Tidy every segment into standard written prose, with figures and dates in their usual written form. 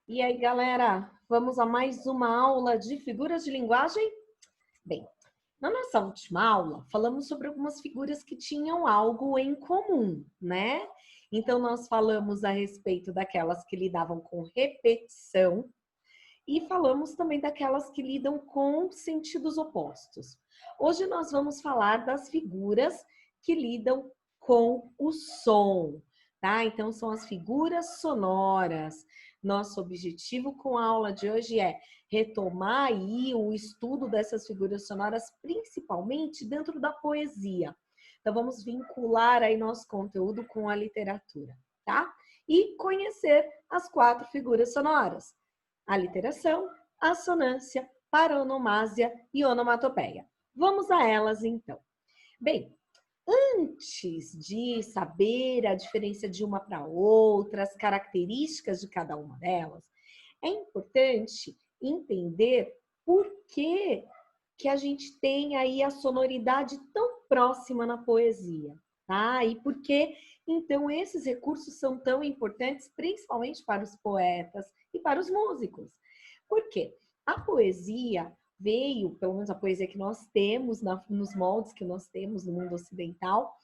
E aí, galera, vamos a mais uma aula de figuras de linguagem? Bem, na nossa última aula, falamos sobre algumas figuras que tinham algo em comum, né? Então, nós falamos a respeito daquelas que lidavam com repetição e falamos também daquelas que lidam com sentidos opostos. Hoje nós vamos falar das figuras que lidam com o som, tá? Então são as figuras sonoras. Nosso objetivo com a aula de hoje é retomar aí o estudo dessas figuras sonoras, principalmente dentro da poesia. Então vamos vincular aí nosso conteúdo com a literatura, tá? E conhecer as 4 figuras sonoras: aliteração, assonância, paronomásia e onomatopeia. Vamos a elas então. Bem, antes de saber a diferença de uma para outra, as características de cada uma delas, é importante entender por que a gente tem aí a sonoridade tão próxima na poesia, tá? E por que, então, esses recursos são tão importantes, principalmente para os poetas e para os músicos. Por quê? A poesia veio, pelo menos a poesia que nós temos, nos moldes que nós temos no mundo ocidental,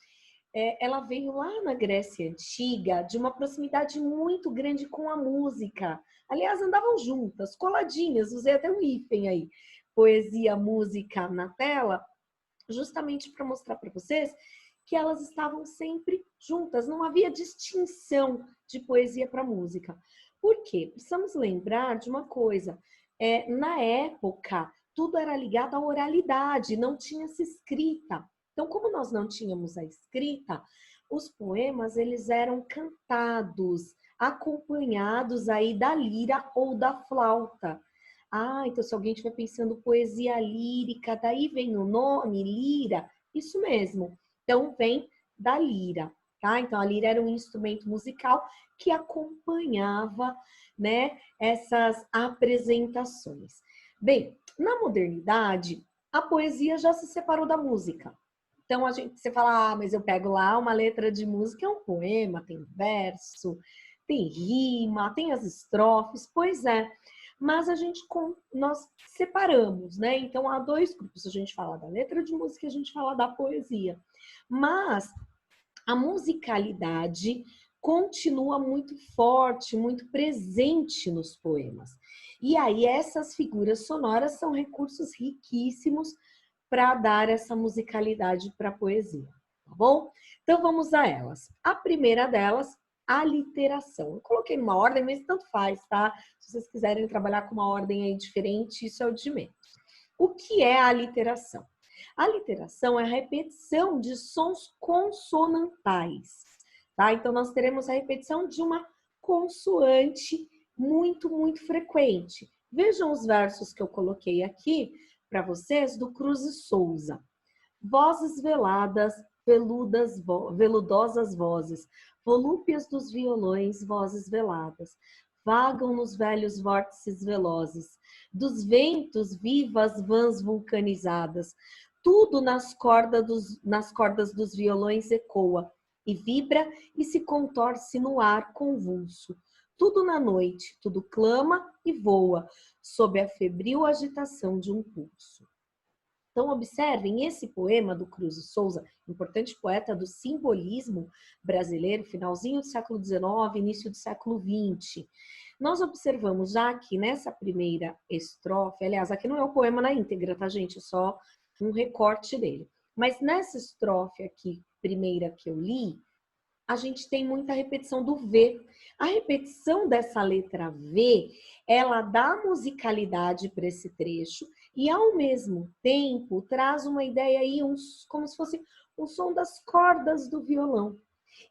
ela veio lá na Grécia Antiga de uma proximidade muito grande com a música. Aliás, andavam juntas, coladinhas, usei até um hífen aí, poesia, música na tela, justamente para mostrar para vocês que elas estavam sempre juntas, não havia distinção de poesia para música. Por quê? Precisamos lembrar de uma coisa, na época, tudo era ligado à oralidade, não tinha-se escrita. Então, como nós não tínhamos a escrita, os poemas eles eram cantados, acompanhados aí da lira ou da flauta. Ah, então se alguém estiver pensando poesia lírica, daí vem o nome, lira, isso mesmo. Então vem da lira, tá? Então a lira era um instrumento musical que acompanhava, né, essas apresentações. Bem, na modernidade, a poesia já se separou da música. Então você fala, mas eu pego lá uma letra de música, é um poema, tem verso, tem rima, tem as estrofes, pois é. Mas nós separamos, né? Então há 2 grupos, a gente fala da letra de música e a gente fala da poesia. Mas a musicalidade continua muito forte, muito presente nos poemas. E aí essas figuras sonoras são recursos riquíssimos para dar essa musicalidade para a poesia, tá bom? Então vamos a elas. A primeira delas, aliteração. Eu coloquei numa ordem, mas tanto faz, tá? Se vocês quiserem trabalhar com uma ordem aí diferente, isso é o de menos. O que é a aliteração? A aliteração é a repetição de sons consonantais, tá? Então nós teremos a repetição de uma consoante muito frequente. Vejam os versos que eu coloquei aqui para vocês do Cruz e Souza. Vozes veladas, veludosas vozes, volúpias dos violões, vozes veladas, vagam nos velhos vórtices velozes, dos ventos vivas vãs vulcanizadas, tudo nas cordas dos violões ecoa, e vibra e se contorce no ar convulso. Tudo na noite, tudo clama e voa, sob a febril agitação de um pulso. Então, observem esse poema do Cruz e Souza, importante poeta do simbolismo brasileiro, finalzinho do século XIX, início do século XX. Nós observamos já que nessa primeira estrofe, aliás, aqui não é o poema na íntegra, tá, gente? É só um recorte dele. Mas nessa estrofe aqui, primeira que eu li, a gente tem muita repetição do V. A repetição dessa letra V, ela dá musicalidade para esse trecho e, ao mesmo tempo, traz uma ideia aí, como se fosse o som das cordas do violão.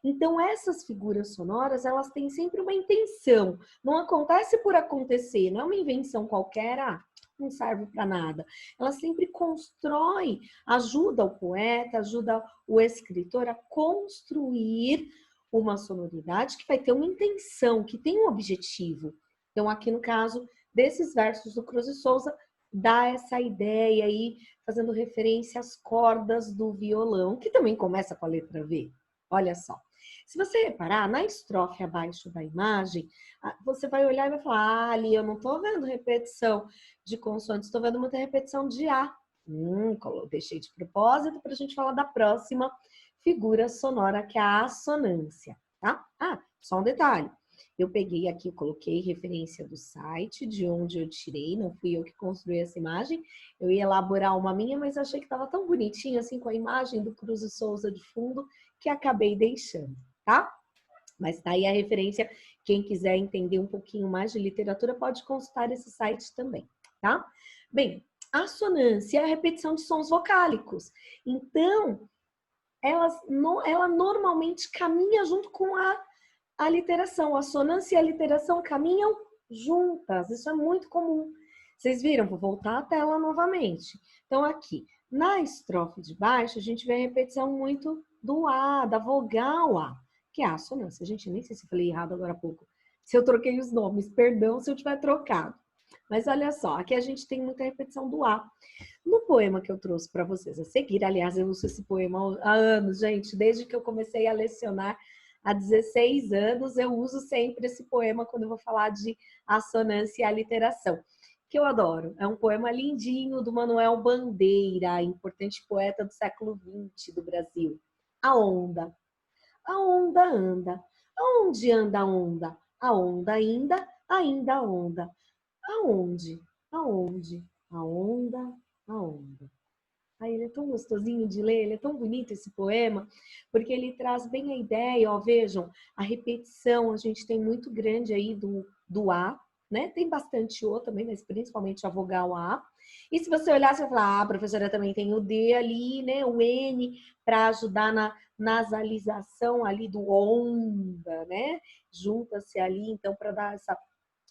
Então, essas figuras sonoras, elas têm sempre uma intenção. Não acontece por acontecer, não é uma invenção qualquer, não serve para nada. Ela sempre constrói, ajuda o poeta, ajuda o escritor a construir uma sonoridade que vai ter uma intenção, que tem um objetivo. Então, aqui no caso desses versos do Cruz e Souza, dá essa ideia aí, fazendo referência às cordas do violão, que também começa com a letra V. Olha só. Se você reparar, na estrofe abaixo da imagem, você vai olhar e vai falar, ali eu não estou vendo repetição de consoantes, estou vendo muita repetição de A. Deixei de propósito para a gente falar da próxima figura sonora, que é a assonância, tá? Só um detalhe. Eu peguei aqui, coloquei referência do site, de onde eu tirei, não fui eu que construí essa imagem. Eu ia elaborar uma minha, mas achei que estava tão bonitinho, assim, com a imagem do Cruz e Souza de fundo, que acabei deixando, tá? Mas tá aí a referência. Quem quiser entender um pouquinho mais de literatura, pode consultar esse site também, tá? Bem, a assonância é a repetição de sons vocálicos. Então, ela normalmente caminha junto com a literação. A assonância e a literação caminham juntas. Isso é muito comum. Vocês viram? Vou voltar à tela novamente. Então, aqui, na estrofe de baixo, a gente vê a repetição muito do A, da vogal A, que é a assonância. Gente, nem sei se eu falei errado agora há pouco. Se eu troquei os nomes, perdão se eu tiver trocado. Mas olha só, aqui a gente tem muita repetição do A. No poema que eu trouxe para vocês a seguir, aliás, eu uso esse poema há anos, gente, desde que eu comecei a lecionar há 16 anos, eu uso sempre esse poema quando eu vou falar de assonância e aliteração, que eu adoro. É um poema lindinho do Manuel Bandeira, importante poeta do século XX do Brasil. A onda anda. Aonde anda a onda? A onda ainda a onda. Aonde? Aonde? A onda, a onda. Ai, ele é tão gostosinho de ler, ele é tão bonito esse poema, porque ele traz bem a ideia, ó, vejam, a repetição, a gente tem muito grande aí do A, né? Tem bastante O também, mas principalmente a vogal A. E se você olhar, você vai falar, professora, também tem o D ali, né? O N, para ajudar na nasalização ali do onda, né? Junta-se ali, então, para dar essa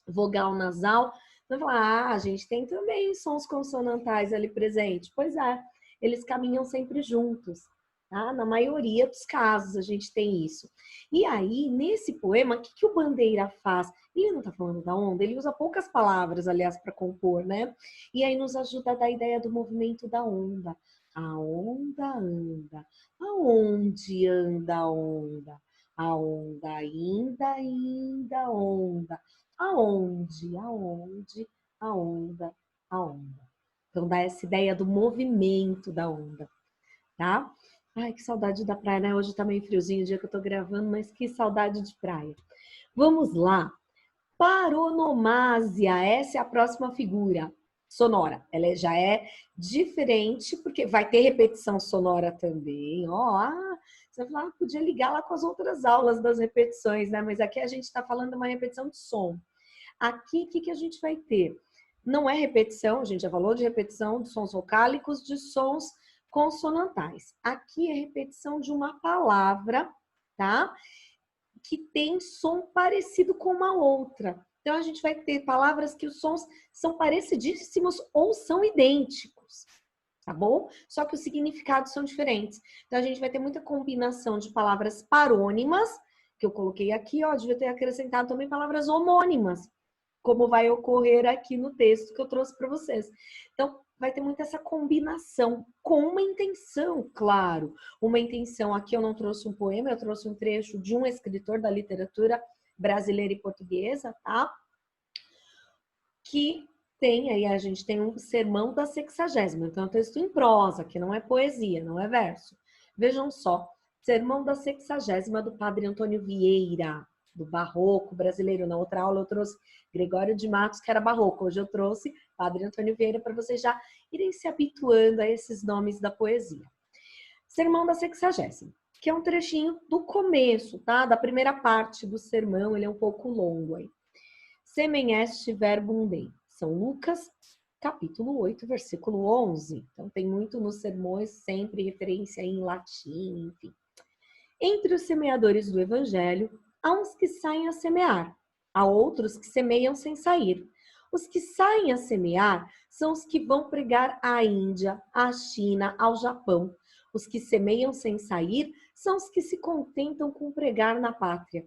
vogal nasal. Vai falar, gente, tem também sons consonantais ali presente. Pois é, eles caminham sempre juntos, tá? Na maioria dos casos a gente tem isso. E aí, nesse poema, o que o Bandeira faz? Ele não tá falando da onda, ele usa poucas palavras, aliás, para compor, né? E aí nos ajuda a dar a ideia do movimento da onda. A onda anda. Aonde anda a onda? A onda ainda onda. Aonde, a onda, a onda. Então dá essa ideia do movimento da onda, tá? Ai, que saudade da praia, né? Hoje tá meio friozinho o dia que eu tô gravando, mas que saudade de praia. Vamos lá. Paronomásia, essa é a próxima figura sonora. Ela já é diferente, porque vai ter repetição sonora também. Você vai falar, podia ligar lá com as outras aulas das repetições, né? Mas aqui a gente está falando de uma repetição de som. Aqui, o que a gente vai ter? Não é repetição, a gente já falou de repetição de sons vocálicos, de sons consonantais. Aqui é repetição de uma palavra, tá? Que tem som parecido com uma outra. Então, a gente vai ter palavras que os sons são parecidíssimos ou são idênticos, tá bom? Só que os significados são diferentes. Então, a gente vai ter muita combinação de palavras parônimas, que eu coloquei aqui, ó, devia ter acrescentado também palavras homônimas, como vai ocorrer aqui no texto que eu trouxe para vocês. Então, vai ter muito essa combinação com uma intenção, claro. Uma intenção, aqui eu não trouxe um poema, eu trouxe um trecho de um escritor da literatura brasileira e portuguesa, tá? Que tem, aí a gente tem um sermão da 60ª, então é um texto em prosa, que não é poesia, não é verso. Vejam só, sermão da 60ª do Padre Antônio Vieira, do barroco brasileiro. Na outra aula eu trouxe Gregório de Matos, que era barroco. Hoje eu trouxe Padre Antônio Vieira, para vocês já irem se habituando a esses nomes da poesia. Sermão da 60ª, que é um trechinho do começo, tá? Da primeira parte do sermão, ele é um pouco longo aí. Semen est verbum Dei. São Lucas, capítulo 8, versículo 11. Então tem muito nos sermões, sempre referência em latim, enfim. Entre os semeadores do evangelho, há uns que saem a semear, há outros que semeiam sem sair. Os que saem a semear são os que vão pregar à Índia, à China, ao Japão. Os que semeiam sem sair são os que se contentam com pregar na pátria.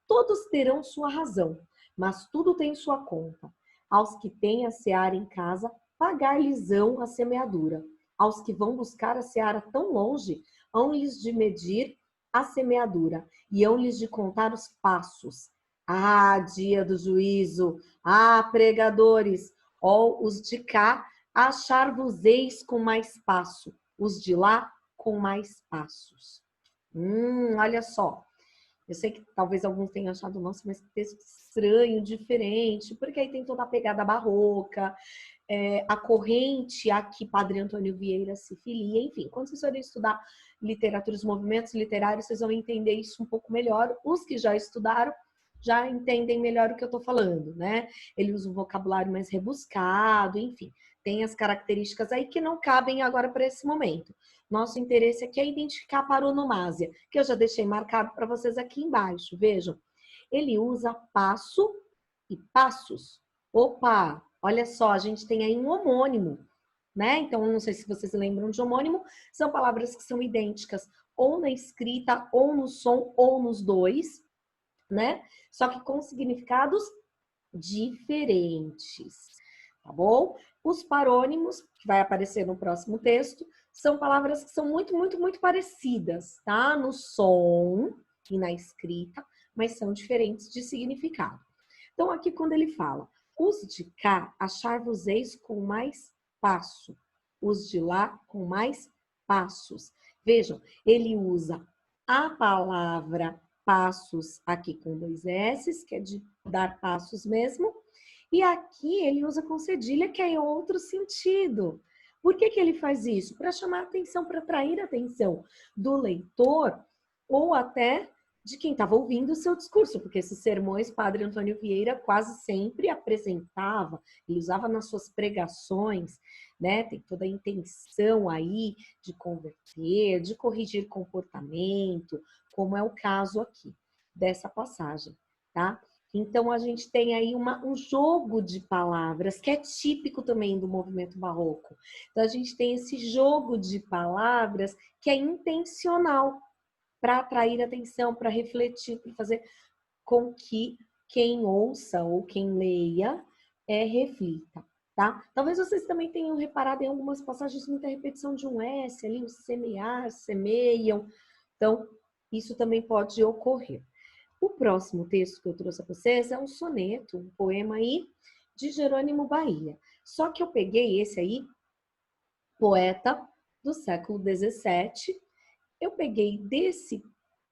Todos terão sua razão, mas tudo tem sua conta. Aos que têm a seara em casa, pagar-lhes-ão a semeadura. Aos que vão buscar a seara tão longe, hão-lhes de medir a semeadura, e hão-lhes de contar os passos. Ah, dia do juízo! Ah, pregadores! Ó, os de cá, achar-vos-eis com mais passo, os de lá com mais passos. Olha só. Eu sei que talvez alguns tenham achado, nossa, mas que texto estranho, diferente, porque aí tem toda a pegada barroca, a corrente a que Padre Antônio Vieira se filia, enfim, quando vocês forem estudar literatura, os movimentos literários, vocês vão entender isso um pouco melhor. Os que já estudaram já entendem melhor o que eu estou falando, né? Ele usa um vocabulário mais rebuscado, enfim, tem as características aí que não cabem agora para esse momento. Nosso interesse aqui é identificar a paronomásia, que eu já deixei marcado para vocês aqui embaixo. Vejam, ele usa passo e passos. Opa, olha só, a gente tem aí um homônimo, né? Então, não sei se vocês lembram de homônimo, são palavras que são idênticas ou na escrita, ou no som, ou nos dois, né? Só que com significados diferentes, tá bom? Os parônimos, que vai aparecer no próximo texto, são palavras que são muito, muito, muito parecidas, tá? No som e na escrita, mas são diferentes de significado. Então, aqui quando ele fala, os de cá achar-vos-eis com mais passo, os de lá com mais passos. Vejam, ele usa a palavra passos aqui com 2 S's, que é de dar passos mesmo, e aqui ele usa com cedilha, que é em outro sentido. Por que ele faz isso? Para chamar atenção, para atrair a atenção do leitor ou até de quem estava ouvindo o seu discurso, porque esses sermões Padre Antônio Vieira quase sempre apresentava, ele usava nas suas pregações, né? Tem toda a intenção aí de converter, de corrigir comportamento, como é o caso aqui dessa passagem, tá? Então, a gente tem aí um jogo de palavras, que é típico também do movimento barroco. Então, a gente tem esse jogo de palavras que é intencional para atrair atenção, para refletir, para fazer com que quem ouça ou quem leia reflita, tá? Talvez vocês também tenham reparado em algumas passagens muita repetição de um S ali, o semear, semeiam. Então, isso também pode ocorrer. O próximo texto que eu trouxe para vocês é um soneto, um poema aí de Jerônimo Bahia. Só que eu peguei esse aí, poeta do século XVII. Eu peguei desse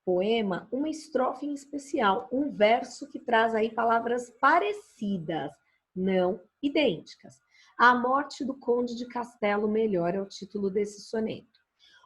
poema uma estrofe em especial, um verso que traz aí palavras parecidas, não idênticas. A morte do Conde de Castelo Melhor é o título desse soneto.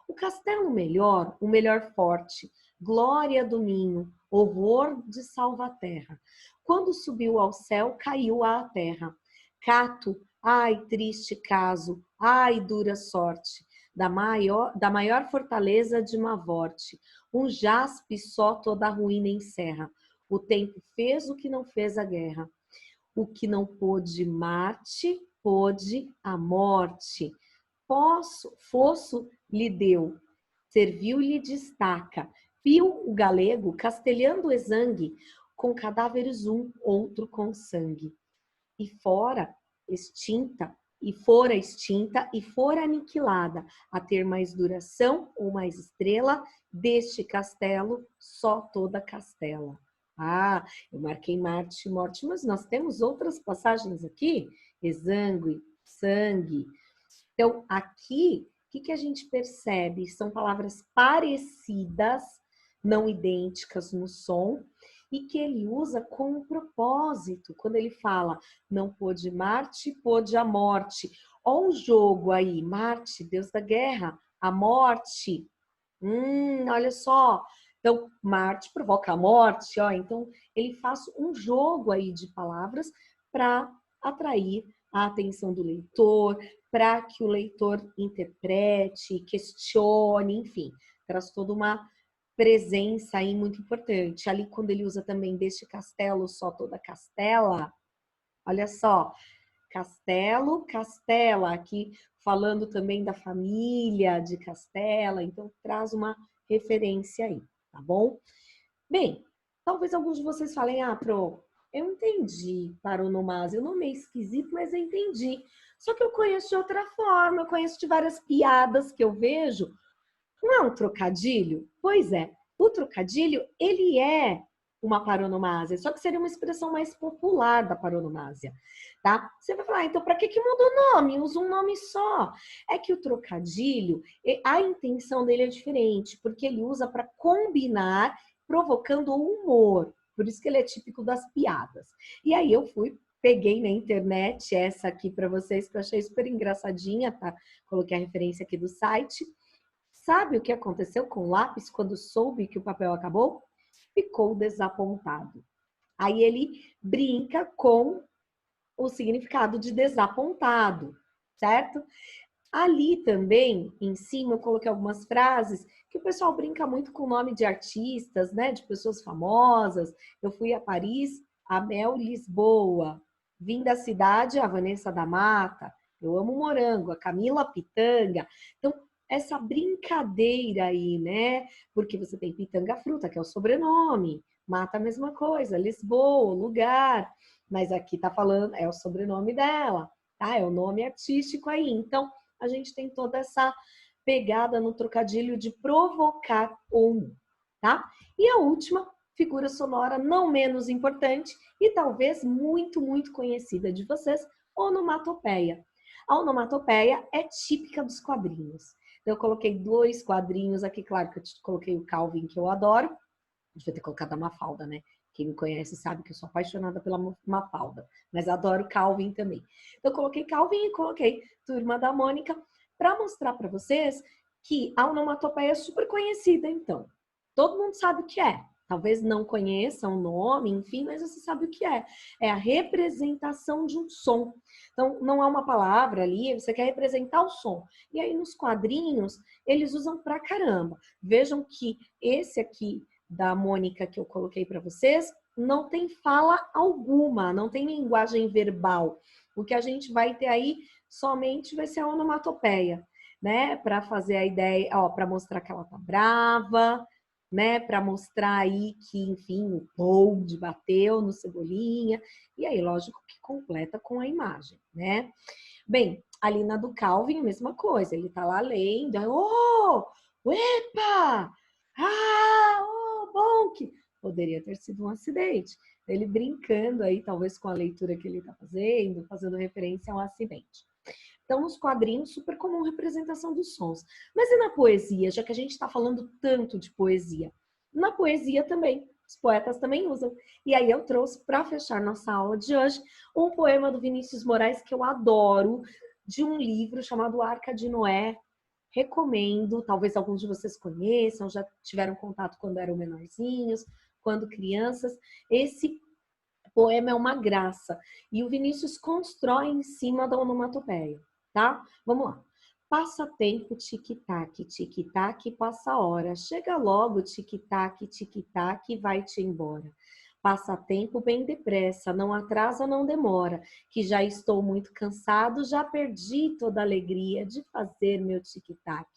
O castelo melhor, o melhor forte, glória do ninho, horror de Salvaterra. Quando subiu ao céu, caiu à terra. Cato, ai, triste caso, ai, dura sorte, da maior fortaleza de Mavorte. Um jaspe só toda a ruína encerra. O tempo fez o que não fez a guerra. O que não pôde Marte, pôde a morte. Fosso lhe deu, serviu-lhe de estaca. Pio o galego, castelhando o exangue, com cadáveres um, outro com sangue. E fora extinta, e fora aniquilada, a ter mais duração ou mais estrela, deste castelo, só toda castela. Ah, eu marquei Marte e morte, mas nós temos outras passagens aqui, exangue, sangue. Então, aqui, o que a gente percebe? São palavras parecidas, não idênticas no som, e que ele usa com um propósito. Quando ele fala, não pôde Marte, pôde a morte. Olha o jogo aí, Marte, deus da guerra, a morte. Olha só. Então, Marte provoca a morte, ó. Então, ele faz um jogo aí de palavras para atrair a atenção do leitor, para que o leitor interprete, questione, enfim, traz toda uma presença aí muito importante. Ali, quando ele usa também deste castelo, só toda castela, olha só, castelo, castela, aqui falando também da família de Castela, então traz uma referência aí, tá bom? Bem, talvez alguns de vocês falem, Pro, eu entendi paronomásia, o nome é esquisito, mas eu entendi. Só que eu conheço de outra forma, eu conheço de várias piadas que eu vejo. Não é um trocadilho? Pois é, O trocadilho, ele é uma paronomásia, só que seria uma expressão mais popular da paronomásia, tá? Você vai falar, então para que muda o nome? Usa um nome só. É que o trocadilho, a intenção dele é diferente, porque ele usa para combinar, provocando o humor. Por isso que ele é típico das piadas. E aí eu peguei na internet essa aqui para vocês, que eu achei super engraçadinha, tá? Coloquei a referência aqui do site. Sabe o que aconteceu com o lápis quando soube que o papel acabou? Ficou desapontado. Aí ele brinca com o significado de desapontado, certo? Ali também, em cima, eu coloquei algumas frases que o pessoal brinca muito com o nome de artistas, né? De pessoas famosas. Eu fui a Paris, a Mel Lisboa. Vim da cidade, a Vanessa da Mata. Eu amo morango, a Camila Pitanga. Então, essa brincadeira aí, né? Porque você tem Pitanga Fruta, que é o sobrenome. Mata a mesma coisa, Lisboa, lugar. Mas aqui tá falando, é o sobrenome dela, tá? É o nome artístico aí. Então, a gente tem toda essa pegada no trocadilho de provocar o humor, tá? E a última figura sonora, não menos importante e talvez muito, muito conhecida de vocês, onomatopeia. A onomatopeia é típica dos quadrinhos. Então, eu coloquei 2 quadrinhos aqui, claro que eu coloquei o Calvin, que eu adoro. Devia ter colocado a Mafalda, né? Quem me conhece sabe que eu sou apaixonada pela Mafalda, mas adoro Calvin também. Então, eu coloquei Calvin e coloquei Turma da Mônica para mostrar para vocês que a onomatopeia é super conhecida, então. Todo mundo sabe o que é. Talvez não conheça o nome, enfim, mas você sabe o que é. É a representação de um som. Então, não é uma palavra ali, você quer representar o som. E aí, nos quadrinhos, eles usam pra caramba. Vejam que esse aqui da Mônica que eu coloquei para vocês, não tem fala alguma, não tem linguagem verbal. O que a gente vai ter aí somente vai ser a onomatopeia, né? Para fazer a ideia, ó, para mostrar que ela tá brava, né? Para mostrar aí que, enfim, o Bold bateu no Cebolinha. E aí, lógico que completa com a imagem, né? Bem, ali na do Calvin, a mesma coisa. Ele tá lá lendo, oh, epa! Ah, oh, bom que poderia ter sido um acidente. Ele brincando aí, talvez com a leitura que ele está fazendo referência a um acidente. Então, nos quadrinhos, super comum representação dos sons. Mas e na poesia, já que a gente está falando tanto de poesia? Na poesia também, os poetas também usam. E aí eu trouxe, para fechar nossa aula de hoje, um poema do Vinícius Moraes que eu adoro, de um livro chamado Arca de Noé. Recomendo, talvez alguns de vocês conheçam, já tiveram contato quando eram menorzinhos, quando crianças. Esse poema é uma graça. E o Vinícius constrói em cima da onomatopeia, tá? Vamos lá. Passa tempo, tic-tac, passa a hora. Chega logo, tic-tac, vai-te embora. Passa tempo bem depressa, não atrasa, não demora, que já estou muito cansado, já perdi toda a alegria de fazer meu tic-tac.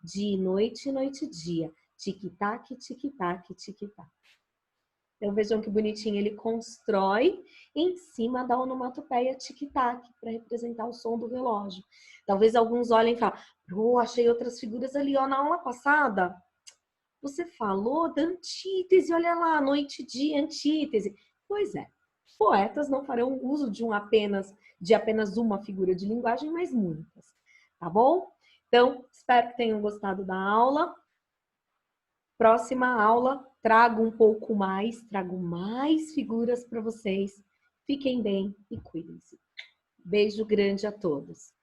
Dia e noite, noite e dia. Tic-tac, tic-tac, tic-tac. Então vejam que bonitinho, ele constrói em cima da onomatopeia tic-tac para representar o som do relógio. Talvez alguns olhem e falem, oh, achei outras figuras ali, ó, na aula passada. Você falou da antítese, olha lá, noite, dia, antítese. Pois é, poetas não farão uso de apenas uma figura de linguagem, mas muitas, tá bom? Então, espero que tenham gostado da aula. Próxima aula, trago mais figuras para vocês. Fiquem bem e cuidem-se. Beijo grande a todos.